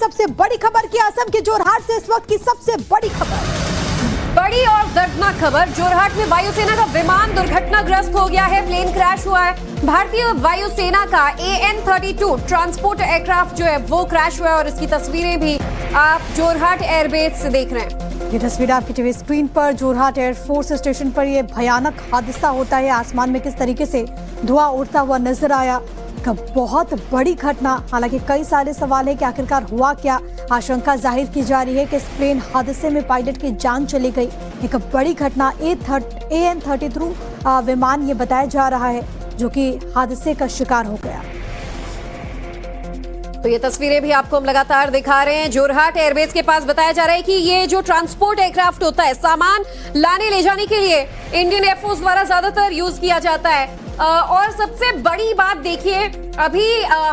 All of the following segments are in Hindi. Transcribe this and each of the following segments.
सबसे बड़ी खबर की असम के जोरहाट से इस वक्त की सबसे बड़ी खबर। बड़ी और दर्दनाक खबर, जोरहाट में वायुसेना का विमान दुर्घटनाग्रस्त हो गया है, प्लेन क्रैश हुआ है। भारतीय वायुसेना का AN-32 ट्रांसपोर्ट एयरक्राफ्ट जो है वो क्रैश हुआ है और इसकी तस्वीरें भी आप जोरहाट एयरबेस से देख रहे हैं। ये तस्वीर आपकी टीवी स्क्रीन पर जोरहाट एयरफोर्स स्टेशन पर यह भयानक हादसा होता है। आसमान में किस तरीके से धुआं उड़ता हुआ नजर आया, बहुत बड़ी घटना। हालांकि कई सारे सवाल है कि आखिरकार हुआ क्या। आशंका जाहिर की जा रही है कि इस प्लेन हादसे में पायलट की जान चली गई। एक बड़ी घटना AN-32 विमान ये बताया जा रहा है जो कि हादसे का शिकार हो गया। तो ये तस्वीरें भी आपको हम लगातार दिखा रहे हैं। जोरहाट एयरबेस के पास बताया जा रहा है कि ये जो ट्रांसपोर्ट एयरक्राफ्ट होता है, सामान लाने ले जाने के लिए इंडियन एयरफोर्स द्वारा ज्यादातर यूज किया जाता है। और सबसे बड़ी बात देखिए, अभी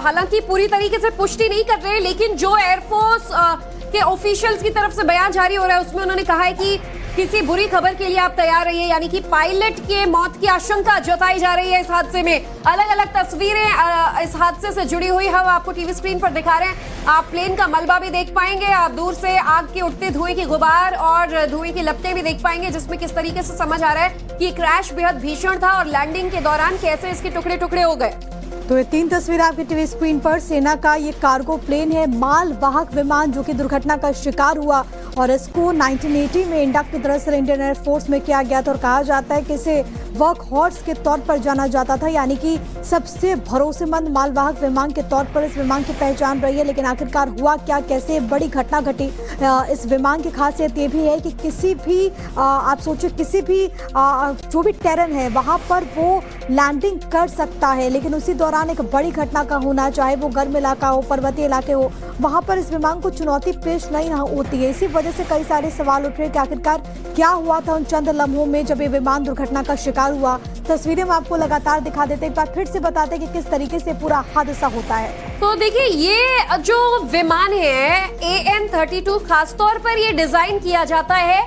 हालांकि पूरी तरीके से पुष्टि नहीं कर रहे, लेकिन जो एयरफोर्स के ऑफिशियल्स की तरफ से बयान जारी हो रहा है उसमें उन्होंने कहा है कि किसी बुरी खबर के लिए आप तैयार रहिए, यानी कि पायलट के मौत की आशंका जताई जा रही है इस हादसे में। अलग अलग तस्वीरें इस हादसे से जुड़ी हुई हम आपको टीवी स्क्रीन पर दिखा रहे हैं। आप प्लेन का मलबा भी देख पाएंगे, आप दूर से आग के उठते धुएं की गुबार और धुएं की लपटें भी देख पाएंगे, जिसमें किस तरीके से समझ आ रहा है कि क्रैश बेहद भीषण था और लैंडिंग के दौरान कैसे इसके टुकड़े टुकड़े हो गए। तो ये तीन तस्वीर आपकी टीवी स्क्रीन पर सेना का ये कार्गो प्लेन है, माल वाहक विमान जो कि दुर्घटना का शिकार हुआ और इसको 1980 में इंडक्ट दरअसल इंडियन एयरफोर्स में किया गया था और कहा जाता है कि इसे वर्क हॉर्स के तौर पर जाना जाता था, यानी कि सबसे भरोसेमंद मालवाहक विमान के तौर पर इस विमान की पहचान रही है। लेकिन आखिरकार हुआ क्या, कैसे बड़ी घटना घटी। इस विमान की खासियत ये भी है कि किसी भी आप सोचिए किसी भी जो भी टेरेन है वहाँ पर वो लैंडिंग कर सकता है, लेकिन उसी दौरान एक बड़ी घटना का होना, चाहे वो गर्म इलाका हो, पर्वतीय इलाके हो, वहाँ पर इस विमान को चुनौती पेश नहीं होती है। इसी वजह से कई सारे सवाल उठ रहे हैं कि आखिरकार क्या हुआ था उन चंद लम्हों में जब ये विमान दुर्घटना का शिकार हुआ। तस्वीरें हम आपको लगातार दिखा देते, एक बार फिर से बताते कि किस तरीके से पूरा हादसा होता है। तो देखिए, ये जो विमान है AN-32, खासतौर पर ये डिजाइन किया जाता है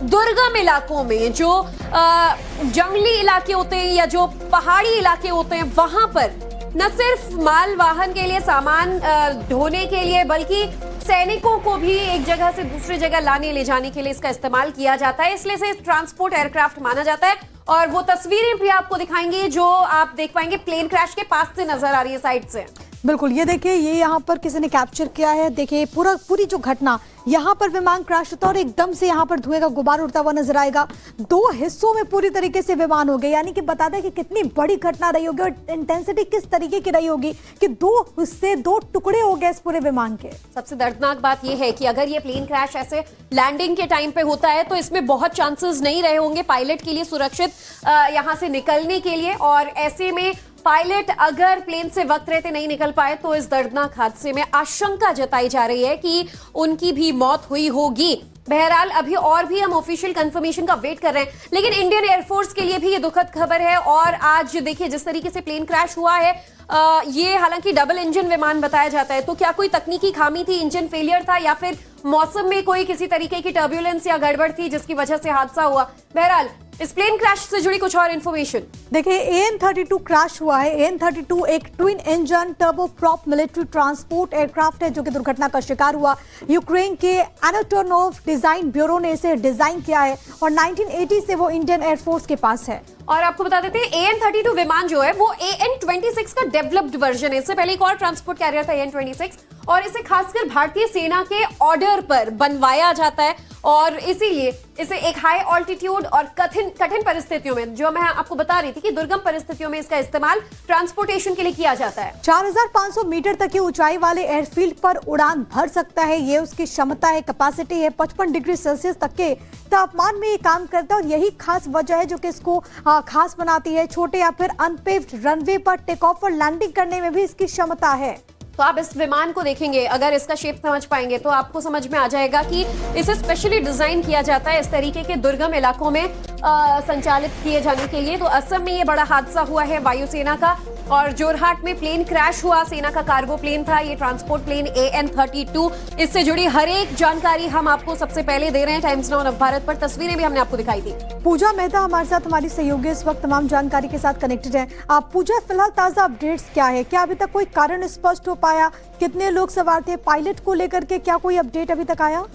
दुर्गम इलाकों में, जो जंगली इलाके होते हैं या जो पहाड़ी इलाके होते हैं, वहां पर न सिर्फ माल वाहन के लिए, सामान ढोने के लिए, बल्कि सैनिकों को भी एक जगह से दूसरी जगह लाने ले जाने के लिए इसका इस्तेमाल किया जाता है। इसलिए इसे ट्रांसपोर्ट एयरक्राफ्ट माना जाता है। और वो तस्वीरें भी आपको दिखाएंगे जो आप देख पाएंगे प्लेन क्रैश के पास से नजर आ रही है, साइड से। बिल्कुल, ये देखिए, ये यहाँ पर किसी ने कैप्चर किया है। देखिए पूरी जो घटना, यहाँ पर विमान क्रैश होता है और एकदम से यहाँ पर धुएं का गुबार उड़ता हुआ नजर आएगा। दो हिस्सों में पूरी तरीके से विमान हो गए, यानी कि बताते हैं कि कितनी बड़ी घटना रही होगी और इंटेंसिटी किस तरीके की रही होगी कि दो हिस्से, दो टुकड़े हो गए इस पूरे विमान के। सबसे दर्दनाक बात यह है कि अगर ये प्लेन क्रैश ऐसे लैंडिंग के टाइम पे होता है तो इसमें बहुत चांसेस नहीं रहे होंगे पायलट के लिए सुरक्षित यहाँ से निकलने के लिए, और ऐसे में पायलट अगर प्लेन से वक्त रहते नहीं निकल पाए तो इस दर्दनाक हादसे में आशंका जताई जा रही है कि उनकी भी मौत हुई होगी। बहरहाल अभी और भी हम ऑफिशियल कंफर्मेशन का वेट कर रहे हैं, लेकिन इंडियन एयरफोर्स के लिए भी ये दुखद खबर है। और आज देखिए जिस तरीके से प्लेन क्रैश हुआ है, ये हालांकि डबल इंजन विमान बताया जाता है, तो क्या कोई तकनीकी खामी थी, इंजन फेलियर था, या फिर मौसम में कोई किसी तरीके की टर्ब्यूलेंस या गड़बड़ थी जिसकी वजह से हादसा हुआ। बहरहाल इस प्लेन क्रैश से जुड़ी कुछ और इन्फॉर्मेशन देखिए, AN-32 क्रैश हुआ है। AN-32 एक twin engine turbo prop military transport aircraft है जो कि दुर्घटना का शिकार हुआ। यूक्रेन के एनाटोनोव डिजाइन ब्यूरो ने इसे डिजाइन किया है और 1980 से वो इंडियन एयरफोर्स के पास है। और आपको बता देते हैं AN-32 विमान जो है वो AN-26 का डेवलप्ड वर्जन है। इससे पहले एक और ट्रांसपोर्ट कैरियर था AN-26, और इसे खासकर भारतीय सेना के ऑर्डर पर बनवाया जाता है और इसीलिए इसे एक हाई ऑल्टीट्यूड और कठिन परिस्थितियों में, जो मैं आपको बता रही थी कि दुर्गम परिस्थितियों में इसका इस्तेमाल ट्रांसपोर्टेशन के लिए किया जाता है। 4500 मीटर तक की ऊंचाई वाले एयरफील्ड पर उड़ान भर सकता है, ये उसकी क्षमता है, कैपेसिटी है। 55 डिग्री सेल्सियस तक के तापमान में ये काम करता है और यही खास वजह है जो कि इसको खास बनाती है। छोटे या फिर अनपेव्ड रनवे पर टेक ऑफ और लैंडिंग करने में भी इसकी क्षमता है। तो आप इस विमान को देखेंगे, अगर इसका शेप समझ पाएंगे तो आपको समझ में आ जाएगा कि इसे स्पेशली डिजाइन किया जाता है इस तरीके के दुर्गम इलाकों में संचालित किए जाने के लिए। तो असम में ये बड़ा हादसा हुआ है वायुसेना का। और जोरहाट में प्लेन क्रैश हुआ। सेना का कार्गो प्लेन था ये, ट्रांसपोर्ट प्लेन AN-32। इससे जुड़ी हर एक जानकारी हम आपको सबसे पहले दे रहे हैं टाइम्स नाउ नवभारत पर। तस्वीरें भी हमने आपको दिखाई थी। पूजा मेहता हमारे साथ, हमारी सहयोगी इस वक्त तमाम जानकारी के साथ कनेक्टेड है। आप पूजा, फिलहाल ताजा अपडेट्स क्या है? क्या अभी तक कोई कारण स्पष्ट हो पाया? कितने लोग सवार थे? पायलट को लेकर के क्या कोई अपडेट अभी तक आया?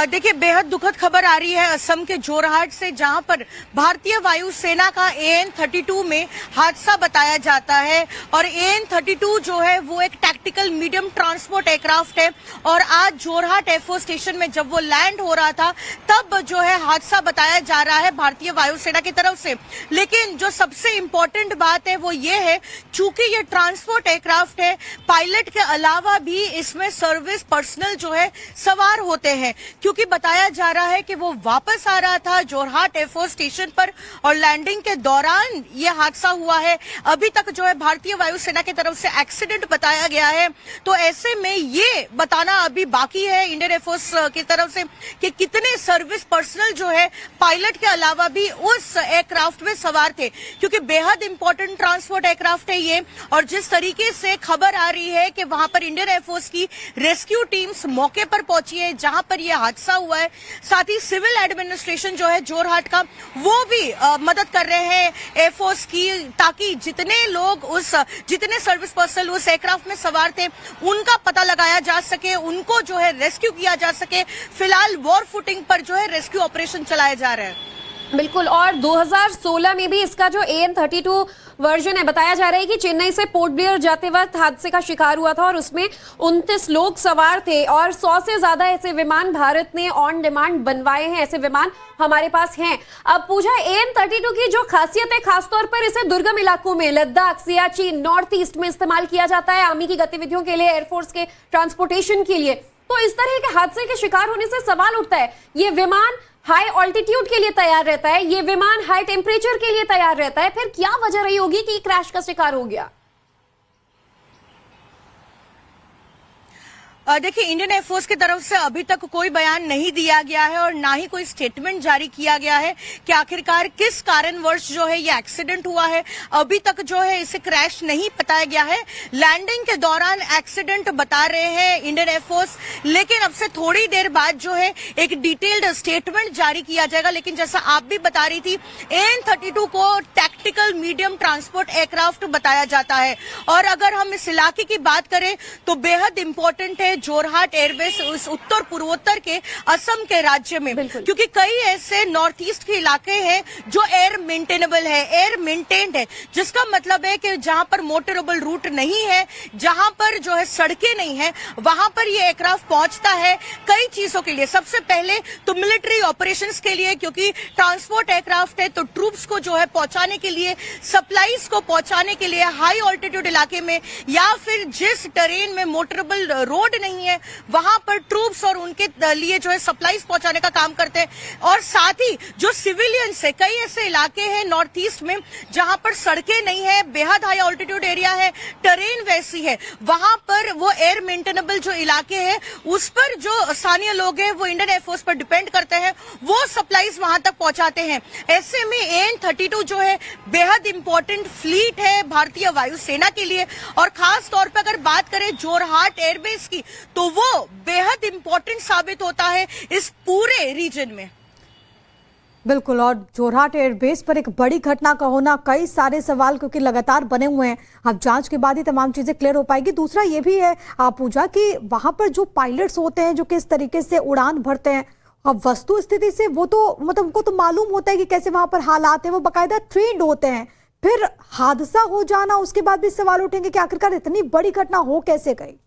देखिए, बेहद दुखद खबर आ रही है असम के जोरहाट से, जहां पर भारतीय वायुसेना का AN-32 में हादसा बताया जाता है। और AN-32 जो है वो एक टैक्टिकल मीडियम ट्रांसपोर्ट एयरक्राफ्ट है और आज जोरहाट एयरफोर्स स्टेशन में जब वो लैंड हो रहा था तब जो है हादसा बताया जा रहा है भारतीय वायुसेना की तरफ से। लेकिन जो सबसे इम्पोर्टेंट बात है वो ये है, चूंकि ये ट्रांसपोर्ट एयरक्राफ्ट है, पायलट के अलावा भी इसमें सर्विस पर्सनल जो है सवार होते हैं, क्योंकि बताया जा रहा है कि वो वापस आ रहा था जोरहाट एयरफोर्स स्टेशन पर और लैंडिंग के दौरान ये हादसा हुआ है। अभी तक जो है भारतीय वायुसेना की तरफ से एक्सीडेंट बताया गया है। तो ऐसे में ये बताना अभी बाकी है इंडियन एयरफोर्स की तरफ से कि कितने सर्विस पर्सनल जो है पायलट के अलावा भी उस एयरक्राफ्ट में सवार थे, क्योंकि बेहद इंपॉर्टेंट ट्रांसपोर्ट एयरक्राफ्ट है ये। और जिस तरीके से खबर आ रही है कि वहां पर इंडियन एयरफोर्स की रेस्क्यू टीम्स मौके पर पहुंची है जहां पर यह हादसा हुआ है, साथ ही सिविल एडमिनिस्ट्रेशन जो है जोरहाट का वो भी मदद कर रहे हैं एयरफोर्स की, ताकि जितने सर्विस पर्सनल उस एयरक्राफ्ट में सवार थे उनका पता लगाया जा सके, उनको जो है रेस्क्यू किया जा सके। फिलहाल वॉर फुटिंग पर जो है रेस्क्यू ऑपरेशन चलाए जा रहे हैं। बिल्कुल, और 2016 में भी इसका जो AN-32 वर्जन है, बताया जा रहा है कि चेन्नई से पोर्ट ब्लेयर जाते वक्त हादसे का शिकार हुआ था और उसमें 29 लोग सवार थे और 100 से ज्यादा ऐसे विमान भारत ने ऑन डिमांड बनवाए हैं। ऐसे विमान हमारे पास हैं। अब पूजा, AN-32 की जो खासियत है, खासतौर पर इसे दुर्गम इलाकों में, लद्दाख, सियाचिन, नॉर्थ ईस्ट में इस्तेमाल किया जाता है आर्मी की गतिविधियों के लिए, एयरफोर्स के ट्रांसपोर्टेशन के लिए। तो इस तरह के हादसे के शिकार होने से सवाल उठता है, ये विमान हाई ऑल्टीट्यूड के लिए तैयार रहता है, ये विमान हाई टेम्परेचर के लिए तैयार रहता है, फिर क्या वजह रही होगी कि क्रैश का शिकार हो गया? देखिए, इंडियन एयरफोर्स की तरफ से अभी तक कोई बयान नहीं दिया गया है और ना ही कोई स्टेटमेंट जारी किया गया है कि आखिरकार किस कारणवश जो है ये एक्सीडेंट हुआ है। अभी तक जो है इसे क्रैश नहीं बताया गया है। लैंडिंग के दौरान एक्सीडेंट बता रहे हैं इंडियन एयरफोर्स, लेकिन अब से थोड़ी देर बाद जो है एक डिटेल्ड स्टेटमेंट जारी किया जाएगा। लेकिन जैसा आप भी बता रही थी, AN-32 को टैक्टिकल मीडियम ट्रांसपोर्ट एयरक्राफ्ट बताया जाता है। और अगर हम इस इलाके की बात करें तो बेहद इंपॉर्टेंट है जोरहाट एयरबेस उस उत्तर पूर्वोत्तर के असम के राज्य में, क्योंकि कई ऐसे नॉर्थ ईस्ट के इलाके हैं जो एयर मेंटेनेबल है, एयर मेंटेन्ड है, जिसका मतलब है कि जहां पर मोटरेबल रूट नहीं है, जहां पर जो है सड़कें नहीं है, वहां पर ये एयरक्राफ्ट पहुंचता है कई चीजों के लिए। सबसे पहले तो मिलिट्री ऑपरेशंस के लिए, क्योंकि ट्रांसपोर्ट एयरक्राफ्ट है तो ट्रूप्स को जो है पहुंचाने के लिए, सप्लाईज को पहुंचाने के लिए हाई ऑल्टीट्यूड इलाके में या फिर जिस टेरेन में मोटरेबल रोड नहीं है वहां पर ट्रूप्स और उनके लिए जो है सप्लाईज पहुंचाने का काम करते हैं। और साथ ही जो सिविलियंस है, कई ऐसे इलाके हैं नॉर्थ ईस्ट में जहां पर सड़कें नहीं है, बेहद हाई ऑल्टीट्यूड एरिया है, टेरेन वैसी है, वहां पर वो एयर मेंटेनेबल जो इलाके हैं उस पर जो स्थानीय लोग हैं वो इंडियन एयरफोर्स पर डिपेंड करते हैं, वो सप्लाईज वहां तक पहुंचाते हैं। ऐसे में AN-32 जो है बेहद इंपॉर्टेंट फ्लीट है भारतीय वायुसेना के लिए। और खास तौर पर अगर बात करें जोरहाट एयरबेस की तो वो बेहद इंपॉर्टेंट साबित होता है इस पूरे रीजन में। बिल्कुल, और जोरहाट एयरबेस पर एक बड़ी घटना का होना, कई सारे सवाल क्योंकि लगातार बने हुए हैं। अब जांच के बाद ही तमाम चीजें क्लियर हो पाएगी। दूसरा ये भी है पूजा कि वहां पर जो पायलट्स होते हैं जो किस तरीके से उड़ान भरते हैं, अब वस्तु स्थिति से वो तो मतलब उनको तो मालूम होता है कि कैसे वहां पर हालात है, वो बाकायदा ट्रेंड होते हैं। फिर हादसा हो जाना, उसके बाद भी सवाल उठेंगे कि आखिरकार इतनी बड़ी घटना हो कैसे गई।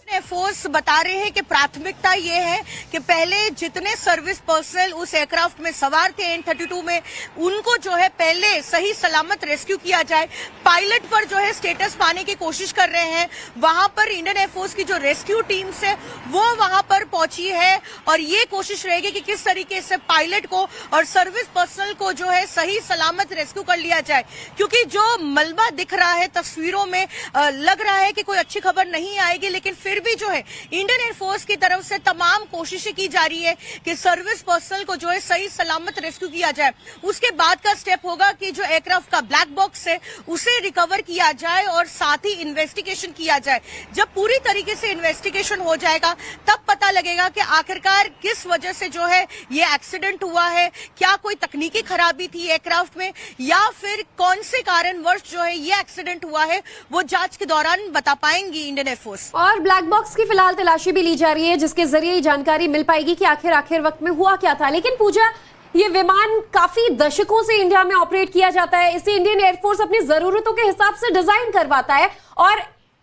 एयरफोर्स बता रहे हैं कि प्राथमिकता ये है कि पहले जितने सर्विस पर्सनल उस एयरक्राफ्ट में सवार थे AN-32 में, उनको जो है पहले सही सलामत रेस्क्यू किया जाए। पायलट पर जो है स्टेटस पाने की कोशिश कर रहे हैं। वहां पर इंडियन एयरफोर्स की जो रेस्क्यू टीम्स है वो वहां पर पहुंची है और ये कोशिश रहेगी कि किस तरीके से पायलट को और सर्विस पर्सनल को जो है सही सलामत रेस्क्यू कर लिया जाए। क्योंकि जो मलबा दिख रहा है तस्वीरों में, लग रहा है कि कोई अच्छी खबर नहीं आएगी, लेकिन फिर भी जो है इंडियन एयरफोर्स की तरफ से तमाम कोशिशें की जा रही है कि सर्विस पर्सनल को जो है सही सलामत रेस्क्यू किया जाए। उसके बाद का स्टेप होगा कि जो एयरक्राफ्ट का ब्लैक बॉक्स है उसे रिकवर किया जाए और साथ ही इन्वेस्टिगेशन किया जाए। जब पूरी तरीके से इन्वेस्टिगेशन हो जाएगा तब पता लगेगा कि आखिरकार किस वजह से जो है ये एक्सीडेंट हुआ है, क्या कोई तकनीकी खराबी थी एयरक्राफ्ट में या फिर कौन से कारणवश जो है ये एक्सीडेंट हुआ है, वो जांच के दौरान बता पाएंगी इंडियन एयरफोर्स। और ब्लैक बॉक्स की फिलहाल तलाशी भी ली जा रही है जिसके जरिए ये जानकारी मिल पाएगी कि आखिर वक्त में हुआ क्या था। लेकिन पूजा, ये विमान काफी दशकों से इंडिया में ऑपरेट किया जाता है, इसे इंडियन एयरफोर्स अपनी जरूरतों के हिसाब से डिजाइन करवाता है और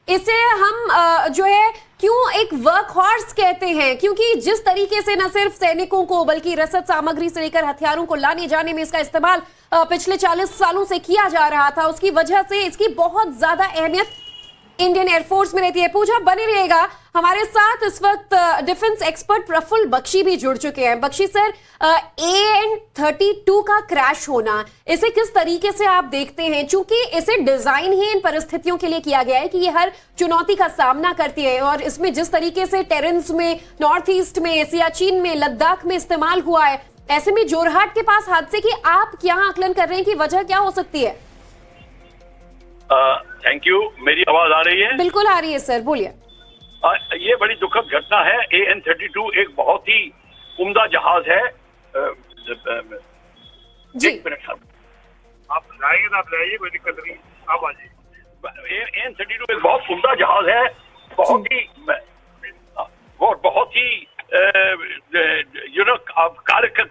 इसे हम जो है क्यों एक वर्क हॉर्स कहते हैं, क्योंकि जिस तरीके से न सिर्फ सैनिकों को बल्कि रसद सामग्री से लेकर हथियारों को लाने जाने में इसका इस्तेमाल पिछले 40 सालों से किया जा रहा था, उसकी वजह से इसकी बहुत ज्यादा अहमियत इंडियन एयरफोर्स में रहती है। पूजा, बने रहिएगा हमारे साथ। इस वक्त डिफेंस एक्सपर्ट प्रफुल्ल बख्शी भी जुड़ चुके हैं। बख्शी सर, AN-32 का क्रैश होना, इसे किस तरीके से आप देखते हैं? चूंकि इसे डिजाइन ही इन परिस्थितियों के लिए किया गया है कि ये हर चुनौती का सामना करती है और इसमें जिस तरीके से टेरेंस में, नॉर्थ ईस्ट में, सियाचिन में, लद्दाख में इस्तेमाल हुआ है, ऐसे में जोरहाट के पास हादसे की आप क्या आकलन कर रहे हैं कि वजह क्या हो सकती है? Thank you. मेरी आवाज आ रही है? बिल्कुल आ रही है सर, बोलिए। ये बड़ी दुखद घटना है। AN-32 एक बहुत ही उम्दा जहाज है। जी, एक मिनट सर, आप लाइए ना, आप लाइए, कोई दिक्कत नहीं, आप आ जाइए। AN-32 एक बहुत उम्दा जहाज है, बहुत ही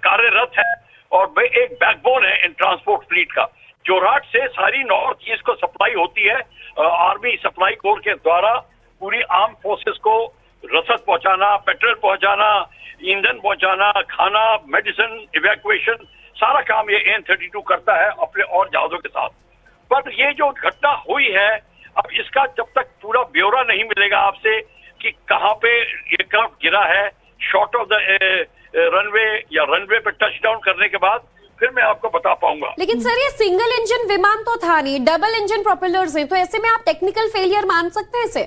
कार्यरत है और एक बैकबोन है इन ट्रांसपोर्ट फ्लीट का। जोरहाट से सारी नॉर्थ ईस्ट को सप्लाई होती है आर्मी सप्लाई कोर के द्वारा। पूरी आर्म फोर्सेस को रसद पहुंचाना, पेट्रोल पहुंचाना, ईंधन पहुंचाना, खाना, मेडिसिन, इवैक्यूएशन, सारा काम ये AN-32 करता है अपने और जहाजों के साथ। पर ये जो घटना हुई है, अब इसका जब तक पूरा ब्यौरा नहीं मिलेगा आपसे कि कहाँ पे एयरक्राफ्ट गिरा है, शॉर्ट ऑफ द रनवे या रनवे पे टच डाउन करने के बाद फिर मैं आपको बता पाऊंगा। लेकिन सर ये सिंगल इंजन विमान तो था नहीं, डबल इंजन प्रोपेलर्स हैं, तो ऐसे में आप टेक्निकल फेलियर मान सकते हैं इसे?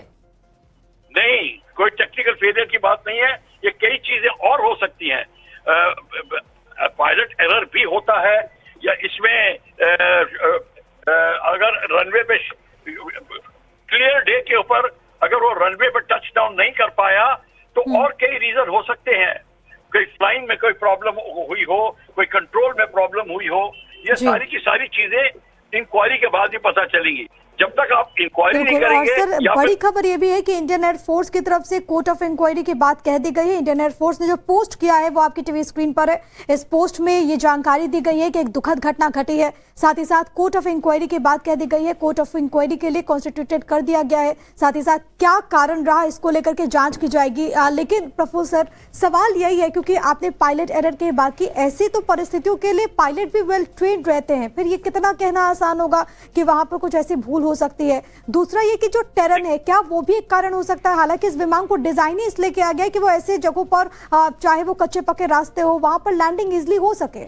नहीं, कोई टेक्निकल फेलियर की बात नहीं है। ये कई चीजें और हो सकती हैं। पायलट एरर भी होता है या इसमें अगर रनवे पे क्लियर डे के ऊपर अगर वो रनवे पे टच डाउन नहीं कर पाया तो और कई रीजन हो सकते हैं। कोई फ्लाइंग में कोई प्रॉब्लम हुई हो, कोई कंट्रोल में प्रॉब्लम हुई हो, ये सारी की सारी चीजें इंक्वायरी के बाद ही पता चलेंगी। जब तक आप इंक्वायरी नहीं करेंगे। और सर, बड़ी खबर ये भी है कि इंडियन एयरफोर्स की तरफ से कोर्ट ऑफ इंक्वायरी की बात कह दी गई है। इंडियन एयरफोर्स ने जो पोस्ट किया है वो आपकी टीवी स्क्रीन पर है। इस पोस्ट में ये जानकारी दी गई है कि एक दुखद घटना घटी है, साथ ही साथ कोर्ट ऑफ इंक्वायरी की बात कह दी गई है। कोर्ट ऑफ इंक्वायरी के लिए कॉन्स्टिट्यूटेड कर दिया गया है, साथ ही साथ क्या कारण रहा इसको लेकर के जांच की जाएगी। लेकिन प्रफुल्ल सर, सवाल यही है, क्योंकि आपने पायलट एरर की बात की, ऐसी तो परिस्थितियों के लिए पायलट भी वेल ट्रेन्ड रहते हैं, फिर ये कितना कहना आसान होगा कि वहां पर कुछ ऐसी भूल हो सकती है। दूसरा ये कि जो टेरन है, क्या वो भी एक कारण हो सकता है? हालांकि इस विमान को डिजाइन ही इसलिए किया गया है कि वो ऐसे जगहों पर, चाहे वो कच्चे पक्के रास्ते हो, वहां पर लैंडिंग इजिली हो सके।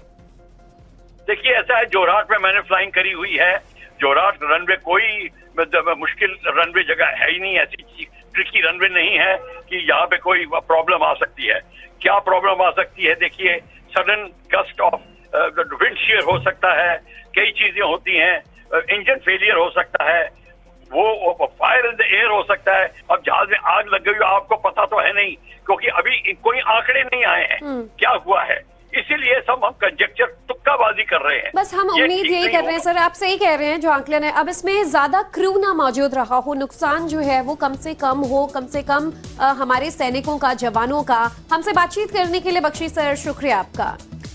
देखिए, ऐसा है, जोरहाट में मैंने फ्लाइंग करी हुई है। जोरहाट रनवे कोई मुश्किल रनवे जगह है ही नहीं, ऐसी ट्रिकी रनवे नहीं है कि यहाँ पे कोई प्रॉब्लम आ सकती है। क्या प्रॉब्लम आ सकती है? देखिए, sudden gust of wind shear हो सकता है, कई चीजें होती हैं, इंजन फेलियर हो सकता है, वो फायर इन द एयर हो सकता है। अब जहाज में आग लग गई, आपको पता तो है नहीं, क्योंकि अभी कोई आंकड़े नहीं आए हैं क्या हुआ है, इसीलिए सब हम कंजेक्चर, तुक्काबाजी कर रहे हैं। बस हम उम्मीद यही कर रहे हैं सर, आप सही कह रहे हैं जो आंकलन है। अब इसमें ज्यादा क्रू ना मौजूद रहा हो, नुकसान जो है वो कम से कम हो, कम से कम हमारे सैनिकों का, जवानों का। हमसे बातचीत करने के लिए बख्शी सर, शुक्रिया आपका।